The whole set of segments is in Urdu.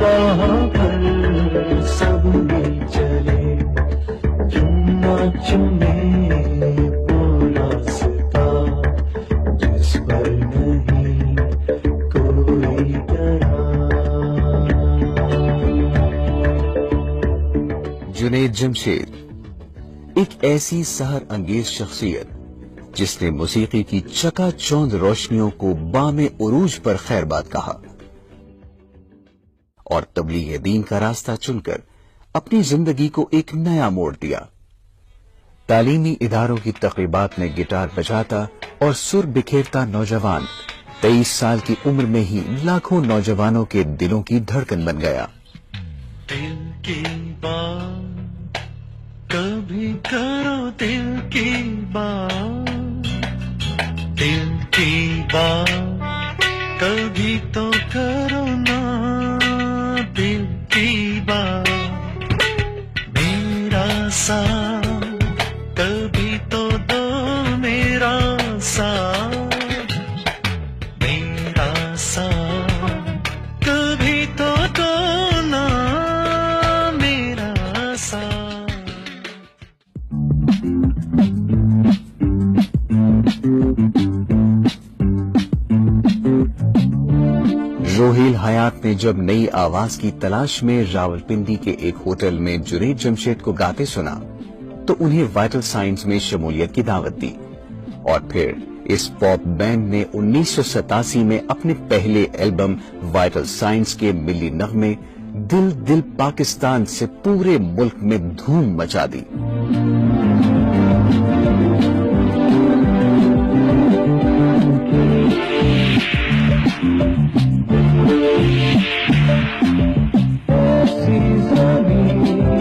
راہ پر سب مل چلے، کیوں نہ چنے وہ راستہ جس پر نہیں کوئی ڈرا۔ جنید جمشید ایک ایسی سحر انگیز شخصیت جس نے موسیقی کی چکا چوند روشنیوں کو بام عروج پر خیر بات کہا اور تبلیغ دین کا راستہ چن کر اپنی زندگی کو ایک نیا موڑ دیا۔ تعلیمی اداروں کی تقریبات میں گٹار بجاتا اور سر بکھیرتا نوجوان 23 سال کی عمر میں ہی لاکھوں نوجوانوں کے دلوں کی دھڑکن بن گیا۔ دل کی بات کبھی کرو، دل کی بات، دل کی بات کبھی تو کرو نا، دل کی بات میرا ساتھ کبھی تو دو، میرا ساتھ، میرا ساتھ کبھی تو دو نا، میرا ساتھ۔ روہیل حیات نے جب نئی آواز کی تلاش میں راولپنڈی کے ایک ہوٹل میں جنید جمشید کو گاتے سنا تو انہیں وائٹل سائنز میں شمولیت کی دعوت دی، اور پھر اس پاپ بینڈ نے 1987 میں اپنے پہلے البم وائٹل سائنز کے ملی نغمے دل دل پاکستان سے پورے ملک میں دھوم مچا دی۔ ایسی زمین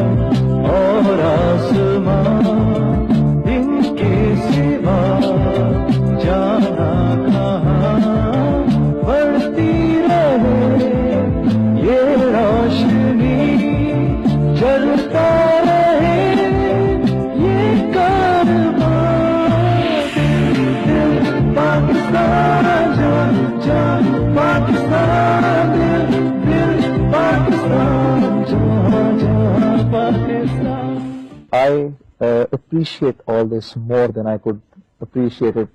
اور آسمان ان کے سوا جانا کہاں، بڑھتی رہے یہ روشنی، جلتا رہے یہ کاروان، دل دل پاکستان، جان جان پاکستان، دل دل پاکستان، جان جان Pakistan. I appreciate all this more than I could appreciate it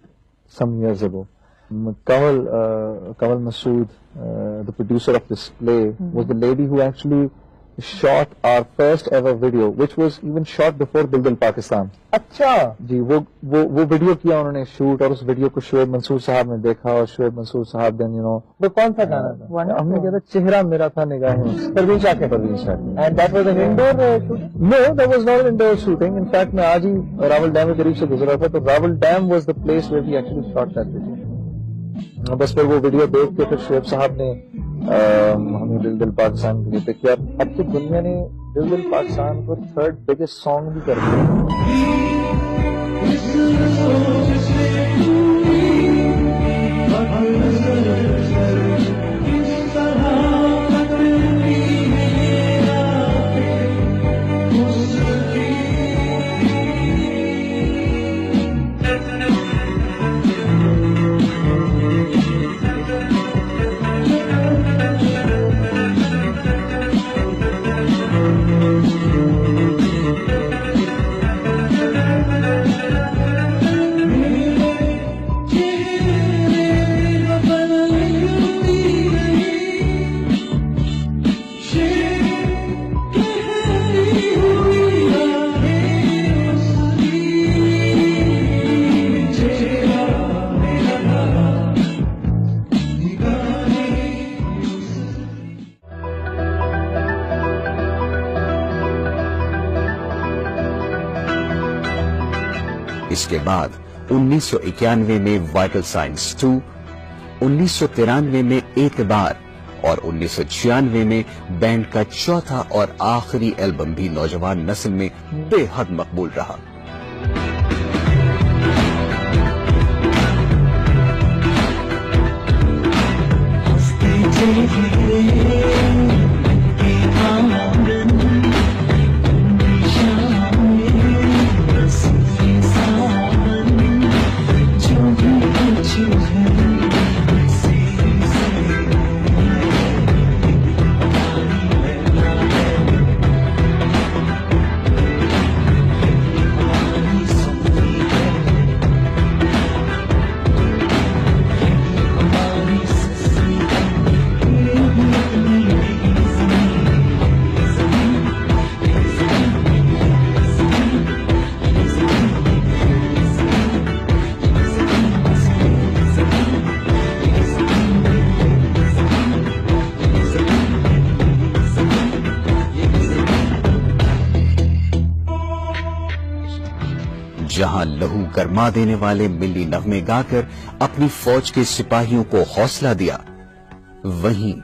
some years ago. Kamal Masood, the producer of this play, was the lady who actually shot our first ever video, which was even shot before Dil Dil Pakistan. اچھا جی وہ ویڈیو کیا انہوں نے شوٹ، اور اس ویڈیو کو شعیب منصور صاحب نے دیکھا، اور شعیب منصور صاحب دین وہ کون سا گانا تھا؟ ہم نے کہا تھا چہرہ میرا تھا نگاہیں Parveen Shakir. Parveen Shakir. And that was an indoor shooting? No, that was not an indoor shooting. In fact, میں آج ہی راول ڈیم کے قریب سے گزرا تھا، تو Rawal dam was the place where we actually shot that video. بس پھر وہ ویڈیو دیکھ کے پھر شعیب صاحب نے ہمیں دل دل پاکستان کے لیے پک کیا۔ اب تو دنیا نے دل دل پاکستان کو 3rd biggest song بھی کر دیا۔ اس کے بعد 1991 میں وائٹل سائنس 2، 1993 میں اعتبار اور 1996 میں بینڈ کا چوتھا اور آخری البم بھی نوجوان نسل میں بے حد مقبول رہا۔ جہاں لہو گرما دینے والے ملی نغمے گا کر اپنی فوج کے سپاہیوں کو حوصلہ دیا، وہیں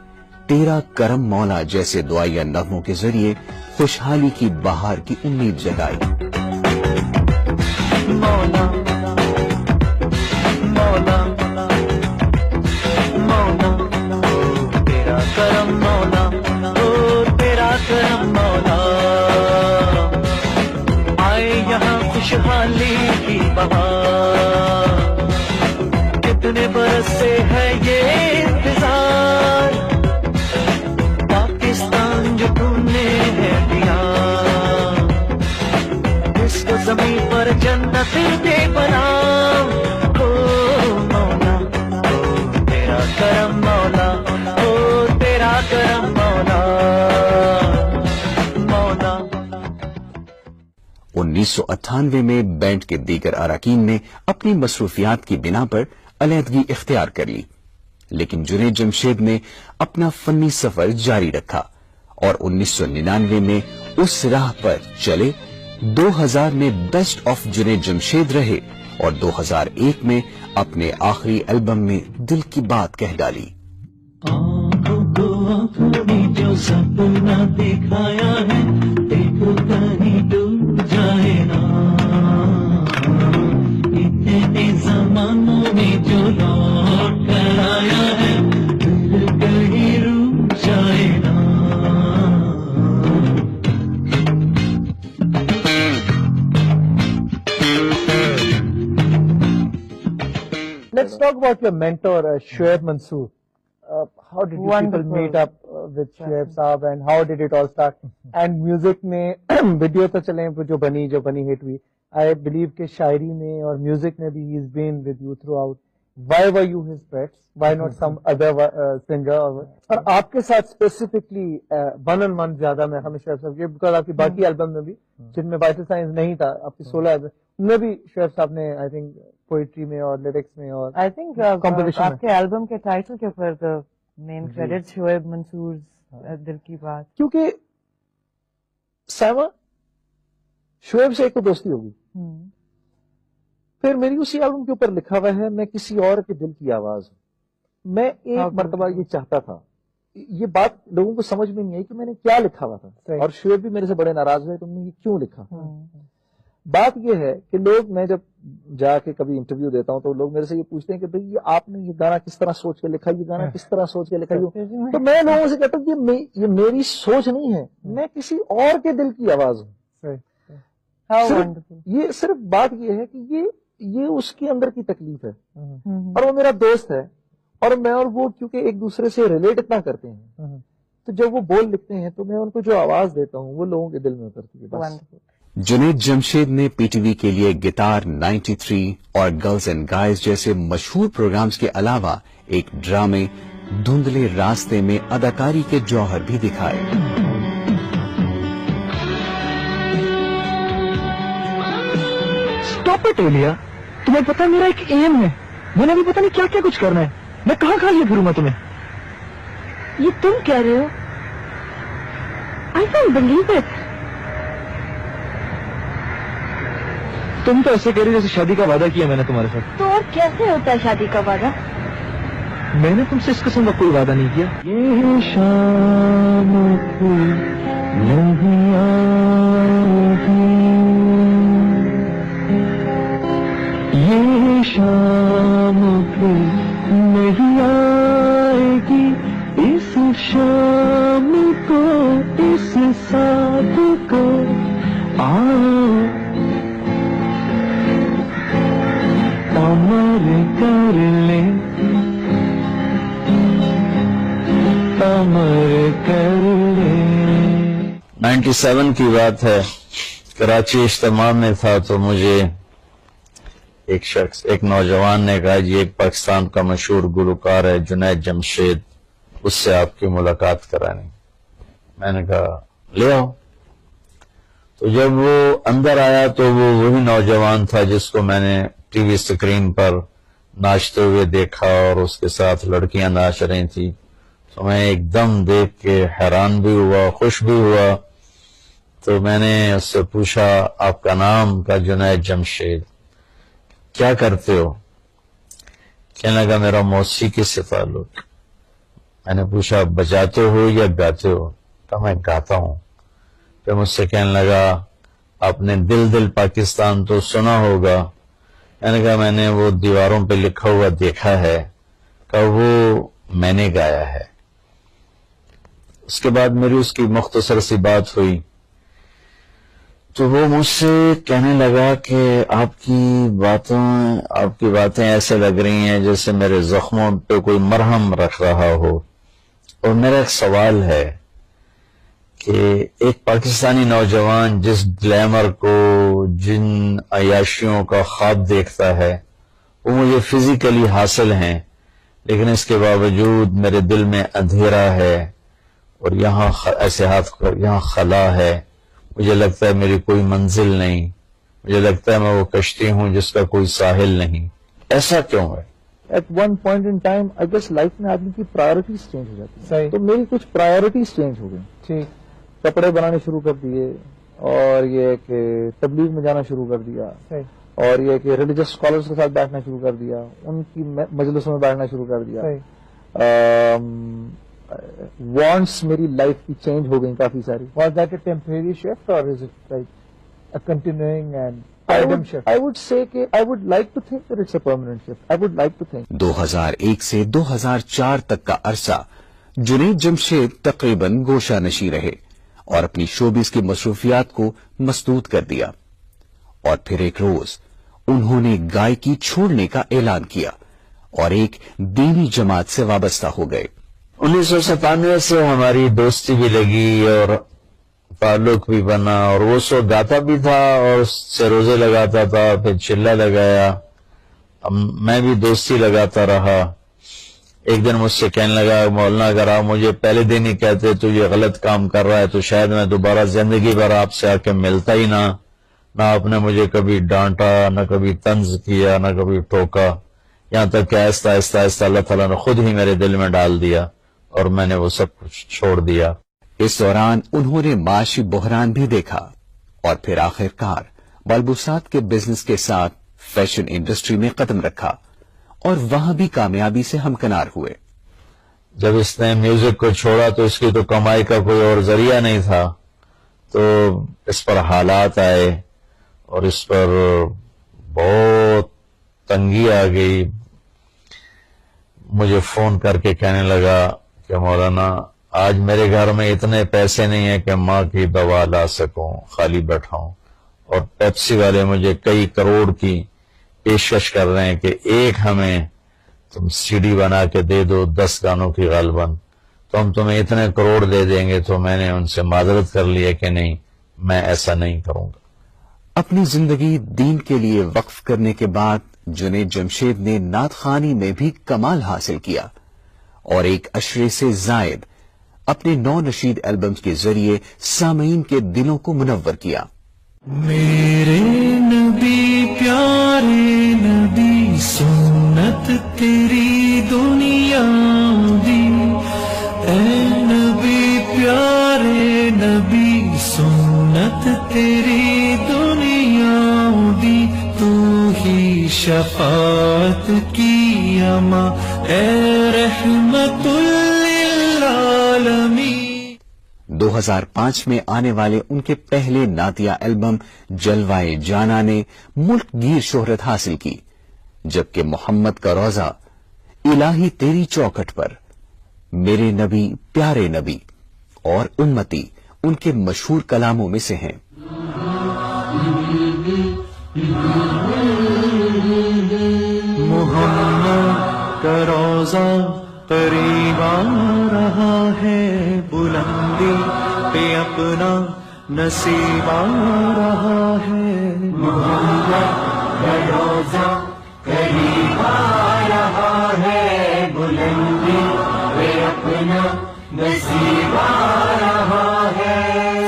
تیرا کرم مولا جیسے دعائیہ نغموں کے ذریعے خوشحالی کی بہار کی امید جگائی۔ مولا مولا مولا تیرا کرم مولا، او تیرا کرم مولا، آئے یہاں خوشحالی کی بہار، کتنے برس سے ہے یہ انتظار، پاکستان جو تم نے ہے دیا، اس کو زمین پر جنت دے بنا، او مولا تیرا کرم مولا، او تیرا کرم مولا مولا۔ 1998 میں بینڈ کے دیگر اراکین نے اپنی مصروفیات کی بنا پر علیحدگی اختیار کر لی، لیکن جنید جمشید نے اپنا فنی سفر جاری رکھا اور 1999 میں اس راہ پر چلے، 2000 میں بیسٹ آف جنید جمشید رہے اور 2001 میں اپنے آخری البم میں دل کی بات کہہ ڈالی۔ آنکھوں کو آنکھوں نے جو سپنا دکھایا ہے، دیکھو کہیں ڈوب جائے نا، اتنے زمانوں میں جو لوٹ کر آیا ہے، دل کہیں روٹ جائے نا۔ Let's talk about your mentor, Shoaib Mansoor. How did you Wonderful. people meet up with Shoaib Saab and how did it all start? And music میں ویڈیو تو چلیں جو بنی ہٹ ہوئی. I believe کہ شاعری میں اور میوزک میں بھی he's been with you throughout. Why were you his pets? Why not some other singer? اور آپ کے ساتھ اسپیسیفکلی ون آن ون زیادہ میں ہمیں شعیب صاحب کے بیکاز آپ کی باقی البم میں بھی جن میں وائٹل سائنس نہیں تھا، آپ کی 16 البم ان میں بھی شعیب صاحب نے آئی تھنک پوئٹری میں اور لیرکس میں اور I think Composition آپ کے البم کے ٹائٹل کے اوپر مین کریڈٹ شعیب منصور دل کی بات. کیونکہ سائما شعیب سے ایک تو دوستی ہوگی، پھر میری اسی البم کے اوپر لکھا ہوا ہے میں کسی اور کے دل کی آواز ہوں. میں ایک مرتبہ یہ چاہتا تھا، یہ بات لوگوں کو سمجھ میں نہیں آئی کہ میں نے کیا لکھا ہوا تھا، اور شعیب بھی میرے سے بڑے ناراض ہوئے تم نے یہ کیوں لکھا. بات یہ ہے کہ لوگ، میں جب جا کے کبھی انٹرویو دیتا ہوں تو لوگ میرے سے یہ پوچھتے ہیں کہ بھئی یہ آپ نے یہ گانا کس طرح سوچ کے لکھا، یہ گانا کس طرح سوچ کے لکھا. تو میں لوگوں سے کہتا ہوں کہ یہ میری سوچ نہیں ہے، میں کسی اور کے دل کی آواز ہوں. یہ صرف بات یہ ہے کہ یہ اس کے اندر کی تکلیف ہے، اور وہ میرا دوست ہے، اور میں اور وہ کیونکہ ایک دوسرے سے ریلیٹ اتنا کرتے ہیں، تو جب وہ بول لکھتے ہیں تو میں ان کو جو آواز دیتا ہوں وہ لوگوں کے دل میں اترتی ہے بس. جنید جمشید نے پی ٹی وی کے لیے گٹار 93 اور گرلز اینڈ گائز جیسے مشہور پروگرامز کے علاوہ ایک ڈرامے دھندلے راستے میں اداکاری کے جوہر بھی دکھائے. اسٹاپ اٹ ایلیا، تمہیں پتا میرا ایک ایم ہے، میں نے ابھی پتا نہیں کیا کیا کچھ کرنا ہے، میں کہاں کہاں یہ پھروں گا تمہیں. یہ تم کہہ رہے ہو؟ I can't believe it. تم تو ایسے کہہ رہی جیسے شادی کا وعدہ کیا میں نے تمہارے ساتھ. تو اور کیسے ہوتا ہے شادی کا وعدہ؟ میں نے تم سے اس قسم کا کوئی وعدہ نہیں کیا. یہ شام پھر نہیں آئے گی، یہ شام پھر نہیں آئے گی، اس شام کو اس ساتھ کو آؤ امر کر لے، امر کر لے. 97 کی بات ہے، کراچی اجتماع میں تھا تو مجھے ایک نوجوان نے کہا جی ایک پاکستان کا مشہور گلوکار ہے جنید جمشید، اس سے آپ کی ملاقات کرانی. میں نے کہا لے آؤ. تو جب وہ اندر آیا تو وہ وہی نوجوان تھا جس کو میں نے ٹی وی اسکرین پر ناچتے ہوئے دیکھا اور اس کے ساتھ لڑکیاں ناچ رہی تھی. تو میں ایک دم دیکھ کے حیران بھی ہوا، خوش بھی ہوا. تو میں نے اس سے پوچھا آپ کا نام کا جنید جمشید، کیا کرتے ہو؟ کہنے لگا میرا موسیقی سے تعلق۔ میں نے پوچھا بجاتے ہو یا گاتے ہو؟ تو میں گاتا ہوں۔ پھر مجھ سے کہنے لگا آپ نے دل دل پاکستان تو سنا ہوگا؟ میں نے کہا میں نے وہ دیواروں پہ لکھا ہوا دیکھا ہے، کہ وہ میں نے گایا ہے۔ اس کے بعد میری اس کی مختصر سی بات ہوئی تو وہ مجھ سے کہنے لگا کہ آپ کی باتیں ایسے لگ رہی ہیں جیسے میرے زخموں پہ کوئی مرہم رکھ رہا ہو، اور میرا ایک سوال ہے کہ ایک پاکستانی نوجوان جس گلیمر کو، جن عیاشیوں کا خواب دیکھتا ہے وہ مجھے فزیکلی حاصل ہیں، لیکن اس کے باوجود میرے دل میں اندھیرا ہے، اور یہاں ایسے ہاتھ یہاں خلا ہے، مجھے لگتا ہے میری کوئی منزل نہیں، مجھے لگتا ہے میں وہ کشتی ہوں جس کا کوئی ساحل نہیں۔ ایسا کیوں ہے؟ At one point in time I guess life میں آدمی کی پرائیورٹیز چینج ہو جاتی ہیں، تو میری کچھ پرائیورٹیز چینج ہو گئی، ٹھیک، کپڑے بنانے شروع کر دیے، اور یہ کہ تبلیغ میں جانا شروع کر دیا، اور یہ کہ ریلیجس اسکالرس کے ساتھ بیٹھنا شروع کر دیا، ان کی مجلسوں میں بیٹھنا شروع کر دیا، وانٹس میری لائف کی چینج ہو گئی کافی ساری۔ Was that a temporary shift or is it like a continuing and I random shift? would say کہ I would like to think that it's a permanent shift. I would like to think. 2001 سے 2004 تک کا عرصہ جنید جمشید تقریباً گوشہ نشیں رہے اور اپنی شوبز کی مصروفیات کو مسدود کر دیا، اور پھر ایک روز انہوں نے گائیکی چھوڑنے کا اعلان کیا اور ایک دینی جماعت سے وابستہ ہو گئے۔ 1997 سے ہماری دوستی بھی لگی اور تعلق بھی بنا، اور وہ سو گاتا بھی تھا اور اس سے روزے لگاتا تھا، پھر چلہ لگایا، میں بھی دوستی لگاتا رہا۔ ایک دن مجھ سے کہنے لگا مولانا اگر آپ مجھے پہلے دن ہی کہتے تو یہ غلط کام کر رہا ہے تو شاید میں دوبارہ زندگی بھر آپ سے آ کے ملتا ہی نہ آپ نے مجھے کبھی ڈانٹا، نہ کبھی طنز کیا، نہ کبھی ٹوکا، یہاں تک کہ آہستہ آہستہ اللہ تعالیٰ نے خود ہی میرے دل میں ڈال دیا اور میں نے وہ سب کچھ چھوڑ دیا۔ اس دوران انہوں نے معاشی بحران بھی دیکھا اور پھر آخرکار ملبوسات کے بزنس کے ساتھ فیشن انڈسٹری میں قدم رکھا اور وہاں بھی کامیابی سے ہمکنار ہوئے۔ جب اس نے میوزک کو چھوڑا تو اس کی تو کمائی کا کوئی اور ذریعہ نہیں تھا، تو اس پر حالات آئے اور اس پر بہت تنگی آ گئی۔ مجھے فون کر کے کہنے لگا کہ مولانا آج میرے گھر میں اتنے پیسے نہیں ہیں کہ ماں کی دوا لا سکوں، خالی بیٹھا ہوں، اور پیپسی والے مجھے کئی کروڑ کی پیشکش کر رہے ہیں کہ ایک ہمیں تم سی ڈی بنا کے دے دو 10 گانوں کی غالباً، تو ہم تمہیں اتنے کروڑ دے دیں گے۔ تو میں نے ان سے معذرت کر لی کہ نہیں، میں ایسا نہیں کروں گا۔ اپنی زندگی دین کے لیے وقف کرنے کے بعد جنید جمشید نے نعت خوانی میں بھی کمال حاصل کیا اور ایک عشرے سے زائد اپنے 9 نشید البمز کے ذریعے سامعین کے دلوں کو منور کیا۔ میرے نبی پیارے نبی سنت تیری دنیا دی، اے نبی پیارے نبی سنت تیری دنیا دی، تو ہی شفاعت کی اما اے رحمت للعالمین۔ 2005 میں آنے والے ان کے پہلے نعتیہ البم جلوائے جانا نے ملک گیر شہرت حاصل کی، جبکہ محمد کا روزہ، الہی تیری چوکھٹ پر، میرے نبی پیارے نبی اور امتی ان کے مشہور کلاموں میں سے ہیں۔ محمد کا روزہ قریب آ رہا ہے، بلندی پہ اپنا نصیب آ رہا ہے۔ محمد کا روزہ قریب آ رہا ہے، بلندی پہ اپنا نصیب آ رہا ہے۔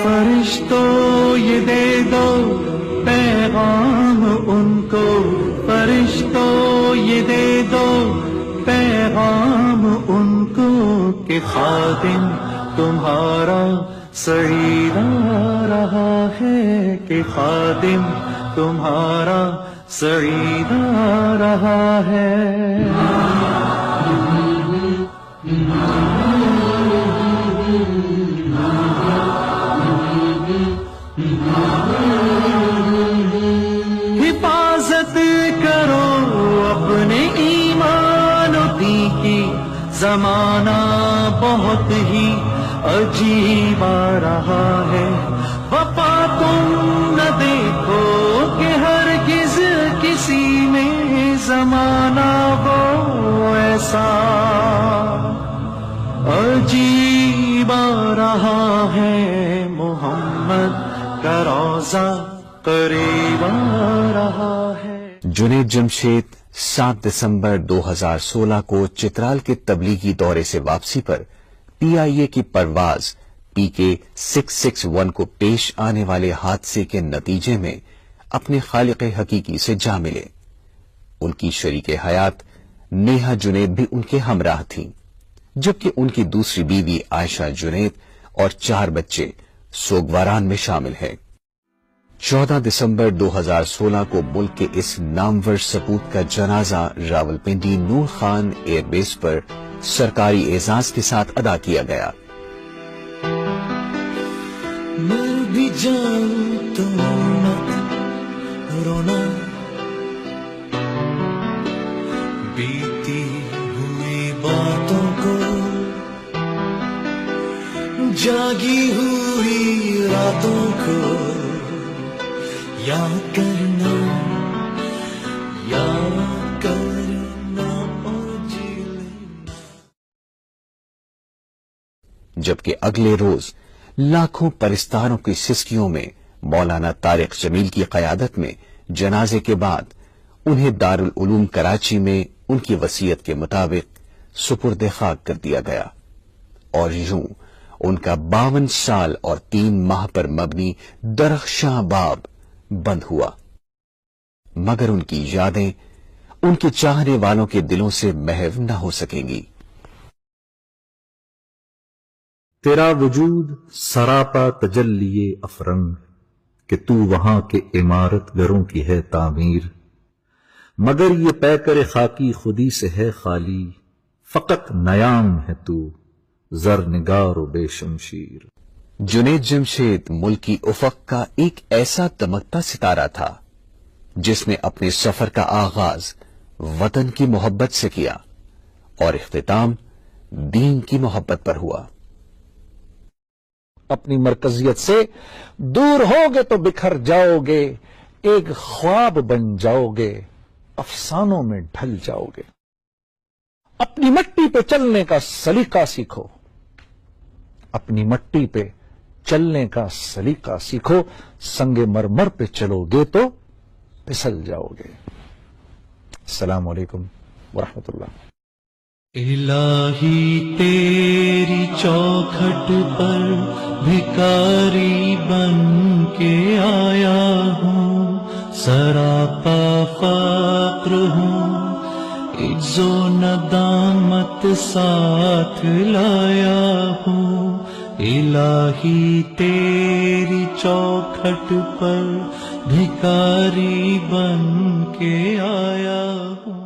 فرشتوں یہ دے دو پیغام ان کو، فرشتوں یہ دے دو پیغام ان کو کہ خادم تمہارا سعیدہ رہا ہے کہ خادم تمہارا سعیدہ رہا ہے. حفاظت کرو اپنے ایمان و دین کی، زمانہ بہت ہی عجیب آ رہا ہے. وفا تم نہ دیکھو کہ ہرگز کسی میں زمانہ وہ ایسا عجیب آ رہا ہے. محمد کا روضہ قریب آ رہا ہے. جنید جمشید 7 دسمبر 2016 کو چترال کے تبلیغی دورے سے واپسی پر PIA کی پرواز PK 661 کو پیش آنے والے حادثے کے نتیجے میں اپنے خالق حقیقی سے جا ملے. ان کی شریک حیات نیہا جنید بھی ان کے ہمراہ تھیں، جبکہ ان کی دوسری بیوی عائشہ جنید اور 4 بچے سوگواران میں شامل ہیں. 14 دسمبر 2016 کو ملک کے اس نامور سپوت کا جنازہ راولپنڈی نور خان ایئر بیس پر سرکاری اعزاز کے ساتھ ادا کیا گیا. مر بھی جاؤں تو مت رونا، بیتی ہوئی باتوں کو، جاگی ہوئی راتوں کو یاد کرنا، یاد کرنا اور جی لینا. جبکہ اگلے روز لاکھوں پرستاروں کی سسکیوں میں مولانا طارق جمیل کی قیادت میں جنازے کے بعد انہیں دارالعلوم کراچی میں ان کی وصیت کے مطابق سپرد خاک کر دیا گیا. اور یوں ان کا 52 سال اور 3 ماہ پر مبنی درخشاں باب بند ہوا. مگر ان کی یادیں ان کے چاہنے والوں کے دلوں سے محو نہ ہو سکیں گی. تیرا وجود سراپا تجلی افرنگ کہ تو وہاں کے عمارت گروں کی ہے تعمیر، مگر یہ پیکر خاکی خودی سے ہے خالی، فقط نیام ہے تو زر نگار و بے شمشیر. جنید جمشید ملکی افق کا ایک ایسا دمکتا ستارہ تھا جس نے اپنے سفر کا آغاز وطن کی محبت سے کیا اور اختتام دین کی محبت پر ہوا. اپنی مرکزیت سے دور ہوگے تو بکھر جاؤ گے، ایک خواب بن جاؤ گے، افسانوں میں ڈھل جاؤ گے. اپنی مٹی پہ چلنے کا سلیقہ سیکھو، اپنی مٹی پہ چلنے کا سلیقہ سیکھو، سنگ مرمر پہ چلو گے تو پھسل جاؤ گے. السلام علیکم ورحمۃ اللہ. الہی تیری چوکھٹ پر بھکاری بن کے آیا ہوں، سراپا فقر ہوں، عجز و ندامت ساتھ لایا ہوں. الہی تیری چوکھٹ پر بھکاری بن کے آیا ہوں.